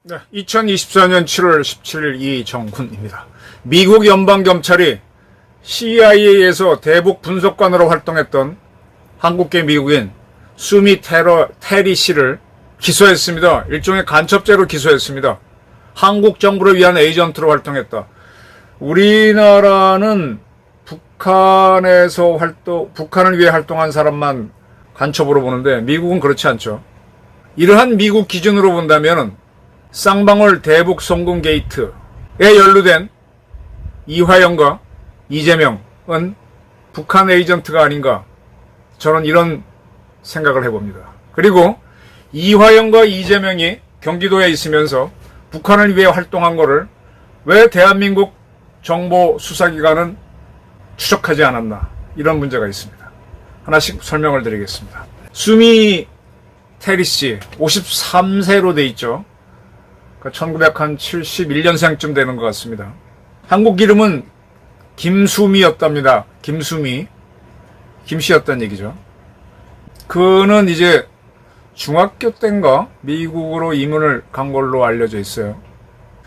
네, 2024년 7월 17일 이정훈입니다. 미국 연방경찰이 CIA에서 대북 분석관으로 활동했던 한국계 미국인 수미 테리 씨를 기소했습니다. 일종의 간첩죄로 기소했습니다. 한국 정부를 위한 에이전트로 활동했다. 우리나라는 북한을 위해 활동한 사람만 간첩으로 보는데 미국은 그렇지 않죠. 이러한 미국 기준으로 본다면 쌍방울 대북 송금 게이트에 연루된 이화영과 이재명은 북한 에이전트가 아닌가, 저는 이런 생각을 해봅니다. 그리고 이화영과 이재명이 경기도에 있으면서 북한을 위해 활동한 거를 왜 대한민국 정보 수사기관은 추적하지 않았나, 이런 문제가 있습니다. 하나씩 설명을 드리겠습니다. 수미 테리 씨 53세로 돼 있죠. 1971년생쯤 되는 것 같습니다. 한국 이름은 김수미였답니다. 김수미. 김씨였다는 얘기죠. 그는 이제 중학교 때인가 미국으로 이민을 간 걸로 알려져 있어요.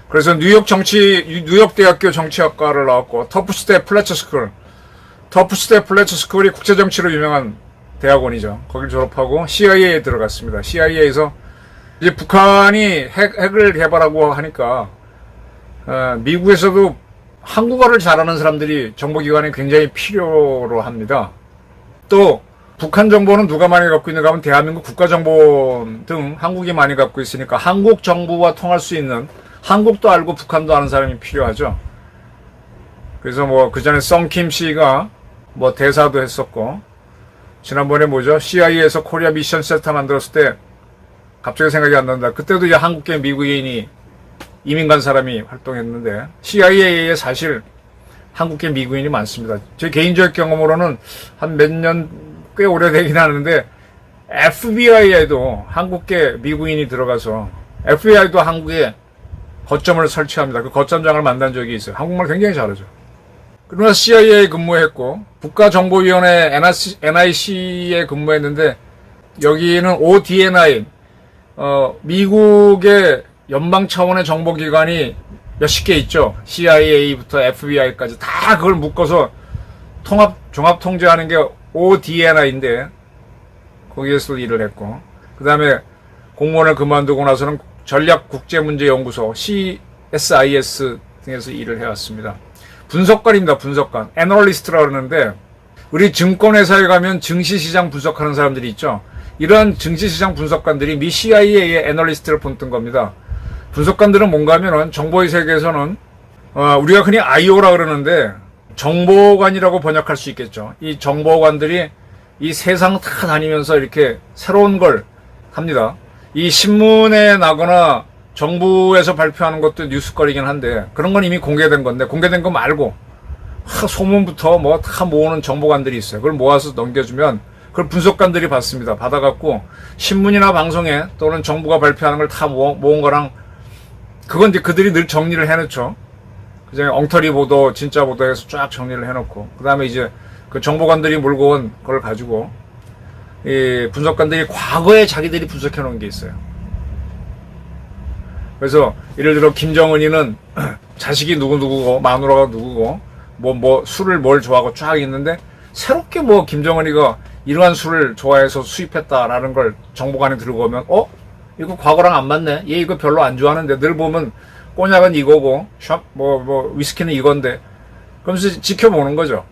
그래서 뉴욕대학교 정치학과를 나왔고, 터프스테 플래처 스쿨이 국제정치로 유명한 대학원이죠. 거길 졸업하고 CIA에 들어갔습니다. CIA에서 이제 북한이 핵을 개발하고 하니까 미국에서도 한국어를 잘하는 사람들이 정보기관에 굉장히 필요로 합니다. 또 북한 정보는 누가 많이 갖고 있는가 하면 대한민국 국가정보 등 한국이 많이 갖고 있으니까 한국 정부와 통할 수 있는, 한국도 알고 북한도 아는 사람이 필요하죠. 그래서 뭐 그전에 썬킴 씨가 뭐 대사도 했었고, 지난번에 CIA에서 코리아 미션 센터 만들었을 때 갑자기 생각이 안 난다. 그때도 이제 한국계 미국인이 이민 간 사람이 활동했는데, CIA에 사실 한국계 미국인이 많습니다. 제 개인적 경험으로는 한 몇 년 꽤 오래되긴 하는데, FBI에도 한국계 미국인이 들어가서 FBI도 한국에 거점을 설치합니다. 그 거점장을 만난 적이 있어요. 한국말 굉장히 잘하죠. 그러나 CIA에 근무했고, 국가정보위원회 NIC에 근무했는데, 여기는 ODNI, 미국의 연방 차원의 정보기관이 몇십 개 있죠. CIA부터 FBI까지 다 그걸 묶어서 종합 통제하는 게 ODNI인데, 거기에서 일을 했고, 그 다음에 공무원을 그만두고 나서는 전략국제문제연구소 CSIS 등에서 일을 해왔습니다. 분석관입니다. 분석관. 애널리스트라고 그러는데, 우리 증권회사에 가면 증시시장 분석하는 사람들이 있죠. 이러한 증시시장 분석관들이 미 CIA의 애널리스트를 본뜬 겁니다. 분석관들은 뭔가 하면은 정보의 세계에서는 우리가 흔히 IO라 그러는데 정보관이라고 번역할 수 있겠죠. 이 정보관들이 이 세상 다 다니면서 이렇게 새로운 걸 합니다. 이 신문에 나거나 정부에서 발표하는 것도 뉴스거리긴 한데, 그런 건 이미 공개된 건데, 공개된 거 말고 소문부터 뭐 다 모으는 정보관들이 있어요. 그걸 모아서 넘겨주면 그걸 분석관들이 받습니다. 받아갖고 신문이나 방송에 또는 정부가 발표하는 걸 다 모은 거랑, 그건 이제 그들이 늘 정리를 해놓죠. 그중에 엉터리 보도, 진짜 보도해서 쫙 정리를 해놓고, 그 다음에 이제 그 정보관들이 몰고 온 걸 가지고 이 분석관들이 과거에 자기들이 분석해 놓은 게 있어요. 그래서 예를 들어 김정은이는 자식이 누구고 마누라가 누구고 뭐 술을 뭘 좋아하고 쫙 있는데, 새롭게 뭐 김정은이가 이러한 술을 좋아해서 수입했다라는 걸 정보관에 들고 오면, 이거 과거랑 안 맞네. 얘 이거 별로 안 좋아하는데, 늘 보면 꼬냑은 이거고 위스키는 이건데, 그러면서 지켜보는 거죠.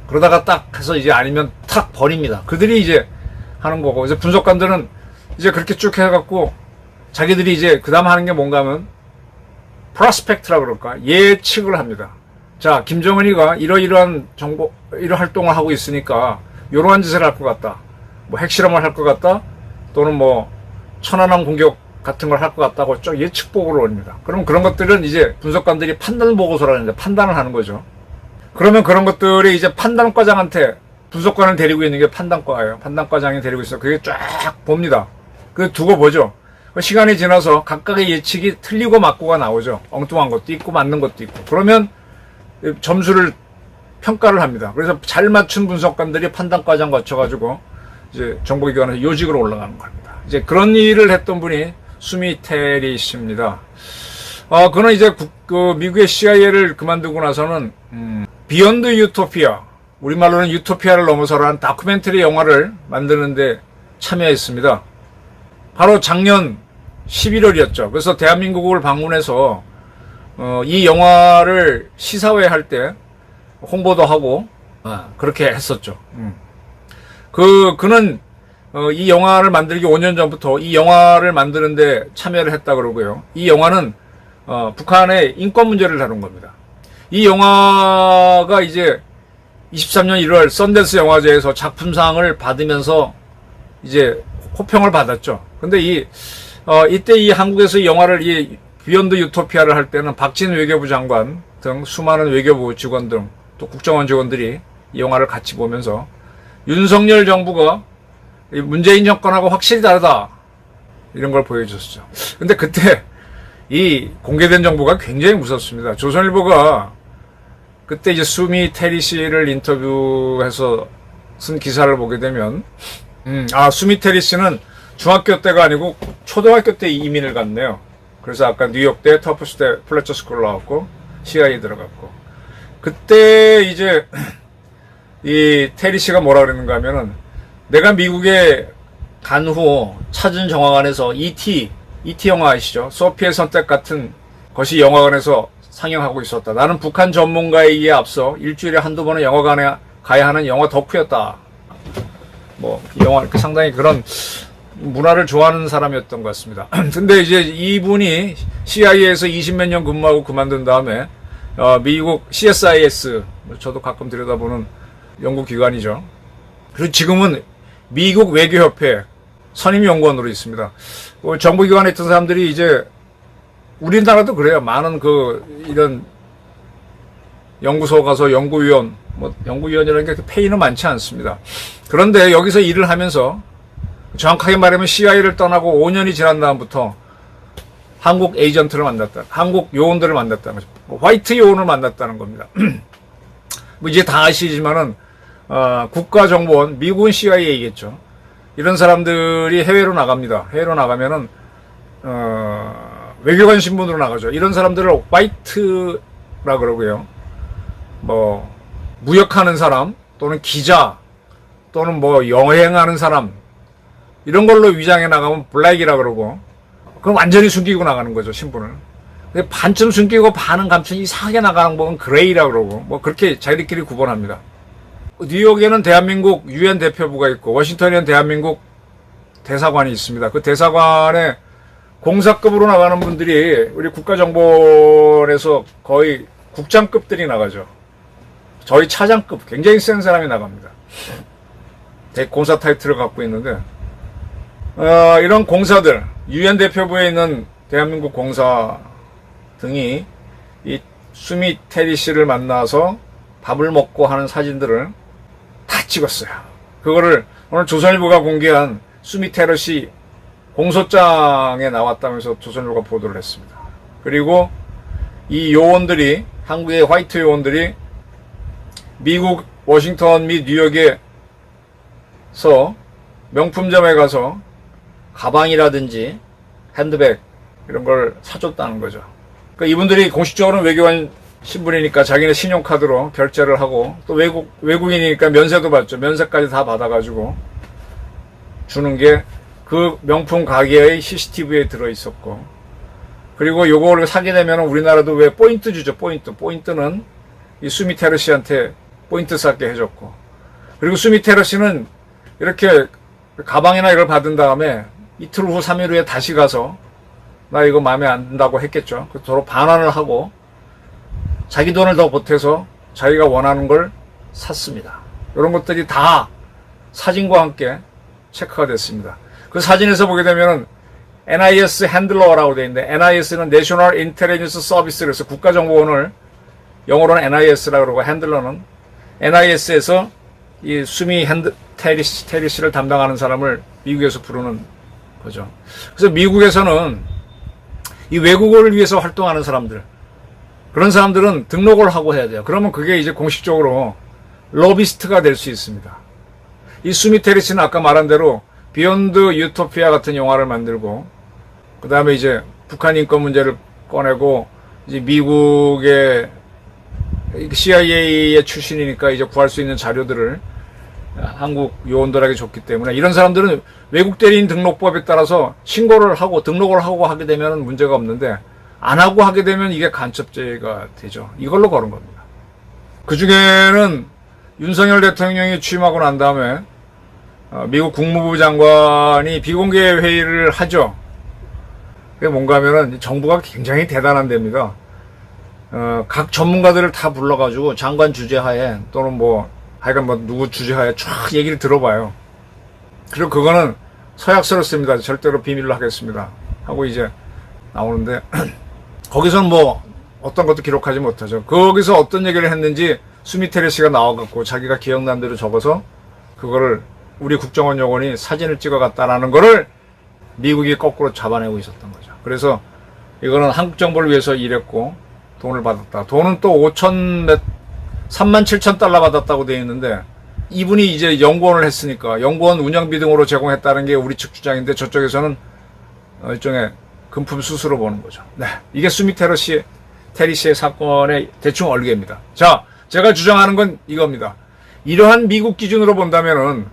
그러다가 딱 해서 이제 아니면 탁 버립니다. 그들이 이제 하는 거고, 이제 분석관들은 이제 그렇게 쭉 해갖고 자기들이 이제 그 다음 하는 게 뭔가 하면 프로스펙트라 그럴까, 예측을 합니다. 자, 김정은이가 이러한 활동을 하고 있으니까 이러한 짓을 할 것 같다, 뭐 핵실험을 할 것 같다, 또는 뭐 천안함 공격 같은 걸 할 것 같다고 쭉 예측 보고를 올립니다. 그럼 그런 것들은 이제 분석관들이 판단 보고서라는데 판단을 하는 거죠. 그러면 그런 것들이 이제 판단과장한테, 분석관을 데리고 있는 게 판단과예요. 판단과장이 데리고 있어. 그게 쫙 봅니다. 그 두고 보죠. 시간이 지나서 각각의 예측이 틀리고 맞고가 나오죠. 엉뚱한 것도 있고 맞는 것도 있고. 그러면 점수를 평가를 합니다. 그래서 잘 맞춘 분석관들이 판단 과정 거쳐가지고 이제 정보기관에서 요직으로 올라가는 겁니다. 이제 그런 일을 했던 분이 수미 테리시입니다. 그는 이제 미국의 CIA를 그만두고 나서는 비욘드 유토피아, 우리말로는 유토피아를 넘어서라는 다큐멘터리 영화를 만드는데 참여했습니다. 바로 작년 11월이었죠. 그래서 대한민국을 방문해서 이 영화를 시사회 할 때 홍보도 하고 그렇게 했었죠. 그는 이 영화를 만들기 5년 전부터 이 영화를 만드는데 참여를 했다 그러고요. 이 영화는 북한의 인권 문제를 다룬 겁니다. 이 영화가 이제 23년 1월 썬댄스 영화제에서 작품상을 받으면서 이제 호평을 받았죠. 근데 이때 이 한국에서 이 영화를 이 비욘드 유토피아를 할 때는 박진 외교부 장관 등 수많은 외교부 직원 등 또 국정원 직원들이 이 영화를 같이 보면서 윤석열 정부가 문재인 정권하고 확실히 다르다 이런 걸 보여줬었죠. 근데 그때 이 공개된 정보가 굉장히 무섭습니다. 조선일보가 그때 이제 수미 테리시를 인터뷰해서 쓴 기사를 보게 되면 수미 테리시는 중학교 때가 아니고 초등학교 때 이민을 갔네요. 그래서 아까 뉴욕대, 터프스대, 플래처 스쿨 나왔고 CIA 들어갔고 그때 이제 이 테리시가 뭐라 그랬는가 하면은 내가 미국에 간 후 찾은 영화관에서 E.T. 영화 아시죠? 소피의 선택 같은 것이 영화관에서 상영하고 있었다. 나는 북한 전문가이기에 앞서 일주일에 한두 번은 영화관에 가야 하는 영화 덕후였다. 영화 상당히 그런 문화를 좋아하는 사람이었던 것 같습니다. 근데 이제 이분이 CIA에서 20몇 년 근무하고 그만둔 다음에 미국 CSIS, 저도 가끔 들여다보는 연구기관이죠. 그리고 지금은 미국 외교협회 선임연구원으로 있습니다. 정부기관에 있던 사람들이 이제 우리나라도 그래요. 많은 이런 연구소 가서 연구위원, 연구위원이라는 게 페이는 많지 않습니다. 그런데 여기서 일을 하면서 정확하게 말하면 CIA를 떠나고 5년이 지난 다음부터 한국 에이전트를 만났다. 한국 요원들을 만났다는 거죠. 화이트 요원을 만났다는 겁니다. 이제 다 아시지만은, 국가정보원, 미국은 CIA이겠죠. 이런 사람들이 해외로 나갑니다. 해외로 나가면은, 외교관 신분으로 나가죠. 이런 사람들을 화이트라 그러고요. 무역하는 사람, 또는 기자, 또는 여행하는 사람, 이런 걸로 위장해 나가면 블랙이라 그러고, 그럼 완전히 숨기고 나가는 거죠, 신분을. 근데 반쯤 숨기고 반은 감춘 이상하게 나가는 거는 그레이라 그러고, 그렇게 자기들끼리 구분합니다. 뉴욕에는 대한민국 유엔 대표부가 있고, 워싱턴에는 대한민국 대사관이 있습니다. 그 대사관에 공사급으로 나가는 분들이 우리 국가정보원에서 거의 국장급들이 나가죠. 저희 차장급, 굉장히 센 사람이 나갑니다. 공사 타이틀을 갖고 있는데, 이런 공사들, 유엔 대표부에 있는 대한민국 공사 등이 이 수미 테리시를 만나서 밥을 먹고 하는 사진들을 다 찍었어요. 그거를 오늘 조선일보가 공개한 수미 테리시 공소장에 나왔다면서 조선일보가 보도를 했습니다. 그리고 이 요원들이, 한국의 화이트 요원들이 미국 워싱턴 및 뉴욕에서 명품점에 가서 가방이라든지 핸드백 이런 걸 사줬다는 거죠. 그러니까 이분들이 공식적으로는 외교관 신분이니까 자기네 신용카드로 결제를 하고 또 외국인이니까 면세도 받죠. 면세까지 다 받아가지고 주는 게 그 명품 가게의 CCTV에 들어있었고, 그리고 요거를 사게 되면 우리나라도 왜 포인트 주죠. 포인트는 이 수미 테러시한테 포인트 쌓게 해줬고, 그리고 수미 테러시는 이렇게 가방이나 이걸 받은 다음에 이틀 후 3일 후에 다시 가서 나 이거 마음에 안 든다고 했겠죠. 서로 반환을 하고 자기 돈을 더 보태서 자기가 원하는 걸 샀습니다. 이런 것들이 다 사진과 함께 체크가 됐습니다. 그 사진에서 보게 되면은 NIS 핸들러라고 되어 있는데, NIS는 National Intelligence Service, 그래서 국가정보원을 영어로는 NIS라고 그러고, 핸들러는 NIS에서 이 수미 테리시를 담당하는 사람을 미국에서 부르는 거죠. 그래서 미국에서는 이 외국어를 위해서 활동하는 사람들, 그런 사람들은 등록을 하고 해야 돼요. 그러면 그게 이제 공식적으로 러비스트가 될 수 있습니다. 이 수미 테리스는 아까 말한 대로 비욘드 유토피아 같은 영화를 만들고, 그 다음에 이제 북한 인권 문제를 꺼내고, 이제 미국의 CIA의 출신이니까 이제 구할 수 있는 자료들을 한국 요원들에게 줬기 때문에, 이런 사람들은 외국 대리인 등록법에 따라서 신고를 하고 등록을 하고 하게 되면 문제가 없는데, 안 하고 하게 되면 이게 간첩죄가 되죠. 이걸로 걸은 겁니다. 그 중에는 윤석열 대통령이 취임하고 난 다음에 미국 국무부 장관이 비공개 회의를 하죠. 그게 뭔가 하면은 정부가 굉장히 대단한 데입니다. 각 전문가들을 다 불러가지고 장관 주재하에 또는 뭐 하여간 뭐 누구 주재하에 쫙 얘기를 들어봐요. 그리고 그거는 서약서를 절대로 비밀로 하겠습니다 하고 이제 나오는데 거기서는 뭐 어떤 것도 기록하지 못하죠. 거기서 어떤 얘기를 했는지 수미 테레시가 나와갖고 자기가 기억난 대로 적어서 그거를 우리 국정원 요원이 사진을 찍어갔다라는 거를 미국이 거꾸로 잡아내고 있었던 거죠. 그래서 이거는 한국 정부를 위해서 일했고 돈을 받았다. 돈은 또 37,000달러 받았다고 되어 있는데, 이분이 이제 연구원을 했으니까 연구원 운영비 등으로 제공했다는 게 우리 측 주장인데, 저쪽에서는 일종의 금품 수수로 보는 거죠. 네, 이게 수미 테리시의 사건의 대충 얼개입니다. 자, 제가 주장하는 건 이겁니다. 이러한 미국 기준으로 본다면은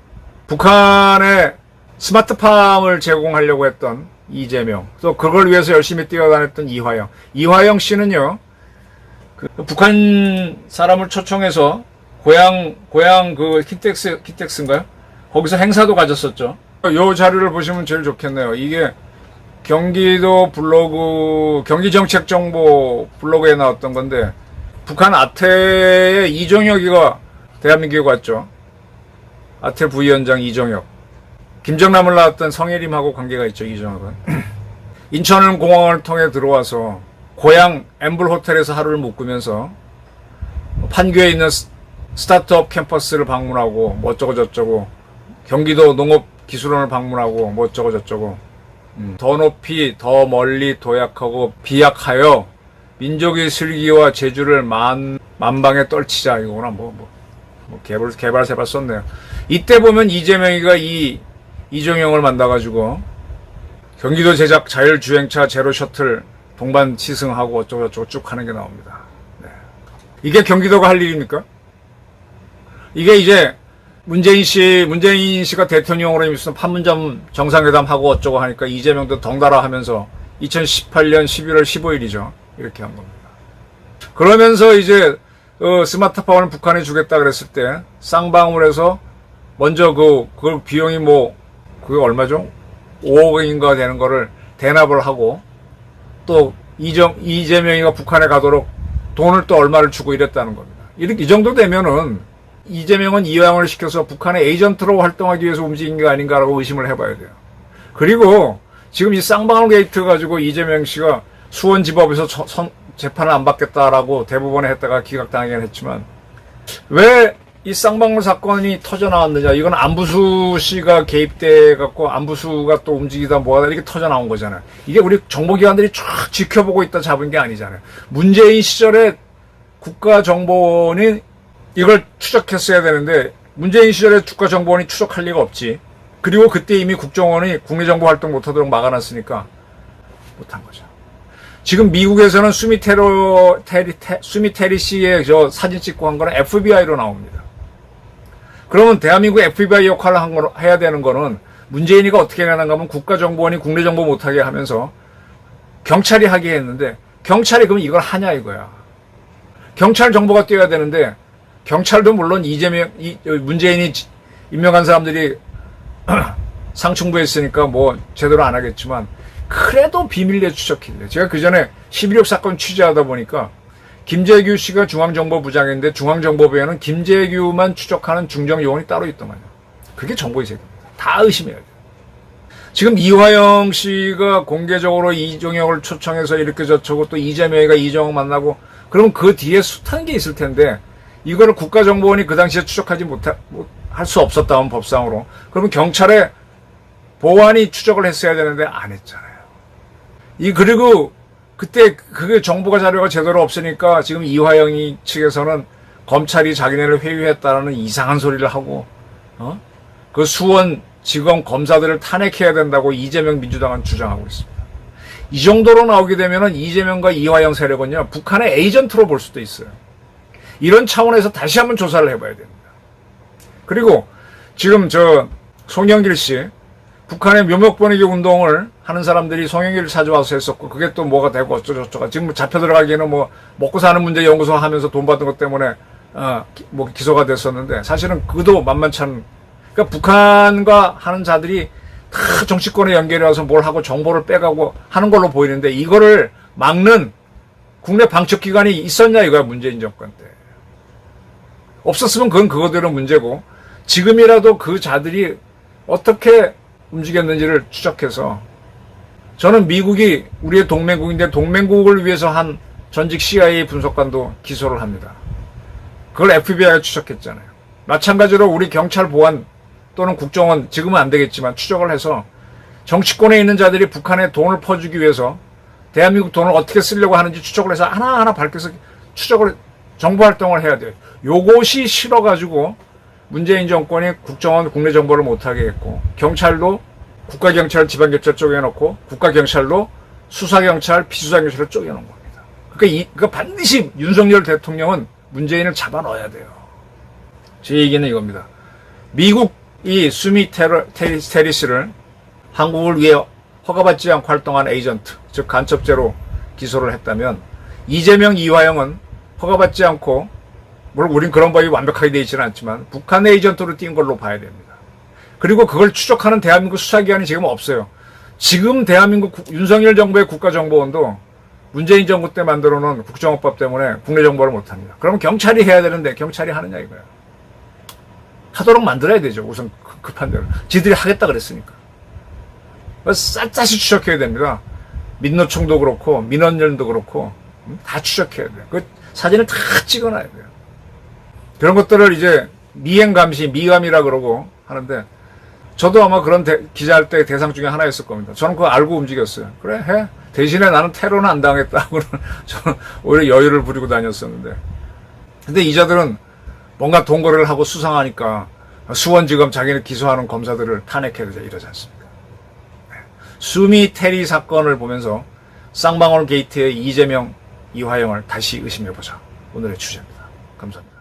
북한에 스마트팜을 제공하려고 했던 이재명, 또 그걸 위해서 열심히 뛰어다녔던 이화영 씨는요, 그 북한 사람을 초청해서 고향 그 키텍스인가요? 거기서 행사도 가졌었죠. 요 자료를 보시면 제일 좋겠네요. 이게 경기도 블로그, 경기정책정보 블로그에 나왔던 건데, 북한 아태의 이종혁이가 대한민국에 왔죠. 아태 부위원장 이종혁. 김정남을 낳았던 성혜림하고 관계가 있죠, 이종혁은. 인천 공항을 통해 들어와서 고향 엠블 호텔에서 하루를 묵으면서 판교에 있는 스타트업 캠퍼스를 방문하고 뭐 어쩌고 저쩌고, 경기도 농업기술원을 방문하고 뭐 어쩌고 저쩌고, 더 높이 더 멀리 도약하고 비약하여 민족의 슬기와 재주를 만방에 떨치자, 이거구나. 개발세발 썼네요. 이때 보면 이재명이가 이종영을 만나가지고 경기도 제작 자율주행차 제로 셔틀 동반 시승하고 어쩌고저쩌고 쭉 하는 게 나옵니다. 네. 이게 경기도가 할 일입니까? 이게 이제 문재인 씨가 대통령으로 무슨 판문점 정상회담 하고 어쩌고 하니까 이재명도 덩달아 하면서 2018년 11월 15일이죠. 이렇게 한 겁니다. 그러면서 이제 스마트폰을 북한에 주겠다 그랬을 때 쌍방울 해서 먼저 그 비용이 그게 얼마죠? 5억인가 되는 거를 대납을 하고, 또 이재명이가 북한에 가도록 돈을 또 얼마를 주고 이랬다는 겁니다. 이 정도 되면은 이재명은 이화영을 시켜서 북한의 에이전트로 활동하기 위해서 움직인 게 아닌가라고 의심을 해봐야 돼요. 그리고 지금 이 쌍방울 게이트 가지고 이재명 씨가 수원지법에서 재판을 안 받겠다라고 대법원에 했다가 기각당하긴 했지만, 왜 이 쌍방울 사건이 터져 나왔느냐? 이건 안부수 씨가 개입돼 갖고 안부수가 또 움직이다 뭐하다 이렇게 터져 나온 거잖아요. 이게 우리 정보기관들이 쫙 지켜보고 있다 잡은 게 아니잖아요. 문재인 시절에 국가정보원이 이걸 추적했어야 되는데, 문재인 시절에 국가정보원이 추적할 리가 없지. 그리고 그때 이미 국정원이 국내정보 활동 못하도록 막아놨으니까 못한 거죠. 지금 미국에서는 수미 테리시의 저 사진 찍고 한 거는 FBI로 나옵니다. 그러면 대한민국 FBI 역할을 해야 되는 거는 문재인이가 어떻게 하는가 하면 국가정보원이 국내정보 못하게 하면서 경찰이 하게 했는데, 경찰이 그럼 이걸 하냐 이거야. 경찰 정보가 뛰어야 되는데, 경찰도 물론 문재인이 임명한 사람들이 상층부에 있으니까 제대로 안 하겠지만, 그래도 비밀리에 추적해요. 제가 그 전에 11.6 사건 취재하다 보니까 김재규 씨가 중앙정보부장인데, 중앙정보부에는 김재규만 추적하는 중정요원이 따로 있더만요. 그게 정보의 세계입니다. 다 의심해야 돼요. 지금 이화영 씨가 공개적으로 이종혁을 초청해서 이렇게 저쩌고, 또 이재명이가 이종혁 만나고, 그러면 그 뒤에 숱한 게 있을 텐데, 이거를 국가정보원이 그 당시에 추적하지 할 수 없었다면 법상으로, 그러면 경찰에 보안이 추적을 했어야 되는데 안 했잖아요. 그리고 그때 그게 정보가 자료가 제대로 없으니까 지금 이화영 측에서는 검찰이 자기네를 회유했다는 이상한 소리를 하고, 그 수원 지검 검사들을 탄핵해야 된다고 이재명 민주당은 주장하고 있습니다. 이 정도로 나오게 되면은 이재명과 이화영 세력은요, 북한의 에이전트로 볼 수도 있어요. 이런 차원에서 다시 한번 조사를 해봐야 됩니다. 그리고 지금 송영길 씨, 북한의 묘목 번이기 운동을 하는 사람들이 송영길을 찾아와서 했었고, 그게 또 뭐가 되고 어쩌고저쩌고, 지금 잡혀 들어가기에는 뭐 먹고 사는 문제 연구소 하면서 돈 받은 것 때문에 뭐 기소가 됐었는데, 사실은 그도 만만치 않은, 그러니까 북한과 하는 자들이 다 정치권에 연결해 와서 뭘 하고 정보를 빼가고 하는 걸로 보이는데, 이거를 막는 국내 방첩기관이 있었냐 이거야, 문재인 정권 때. 없었으면 그건 그거대로 문제고, 지금이라도 그 자들이 어떻게 움직였는지를 추적해서, 저는 미국이 우리의 동맹국인데 동맹국을 위해서 한 전직 CIA 분석관도 기소를 합니다. 그걸 FBI가 추적했잖아요. 마찬가지로 우리 경찰 보안 또는 국정원, 지금은 안 되겠지만 추적을 해서 정치권에 있는 자들이 북한에 돈을 퍼주기 위해서 대한민국 돈을 어떻게 쓰려고 하는지 추적을 해서 하나하나 밝혀서 추적을, 정보 활동을 해야 돼요. 요것이 싫어가지고 문재인 정권이 국정원 국내 정보를 못하게 했고, 경찰도 국가경찰 지방경찰 쪼개놓고 국가경찰도 수사경찰 비수사경찰을 쪼개놓은 겁니다. 그러니까 반드시 윤석열 대통령은 문재인을 잡아넣어야 돼요. 제 얘기는 이겁니다. 미국이 수미 테리스를 한국을 위해 허가받지 않고 활동한 에이전트, 즉 간첩죄로 기소를 했다면, 이재명, 이화영은 허가받지 않고, 물론 우린 그런 법이 완벽하게 되어 있지는 않지만 북한 에이전트로 뛴 걸로 봐야 됩니다. 그리고 그걸 추적하는 대한민국 수사기관이 지금 없어요. 지금 대한민국 윤석열 정부의 국가정보원도 문재인 정부 때 만들어 놓은 국정원법 때문에 국내 정보를 못합니다. 그러면 경찰이 해야 되는데 경찰이 하느냐 이거야. 하도록 만들어야 되죠. 우선 급한 대로. 지들이 하겠다 그랬으니까. 샅샅이 추적해야 됩니다. 민노총도 그렇고 민원연도 그렇고 다 추적해야 돼요. 그 사진을 다 찍어놔야 돼요. 그런 것들을 이제 미행감시, 미감이라 그러고 하는데, 저도 아마 그런 기자할 때 대상 중에 하나였을 겁니다. 저는 그거 알고 움직였어요. 그래, 해. 대신에 나는 테러는 안 당했다고는 저는 오히려 여유를 부리고 다녔었는데. 근데 이자들은 뭔가 동거래를 하고 수상하니까 수원지검 자기를 기소하는 검사들을 탄핵해야 되자 이러지 않습니까? 수미 테리 사건을 보면서 쌍방울 게이트의 이재명, 이화영을 다시 의심해보자. 오늘의 주제입니다. 감사합니다.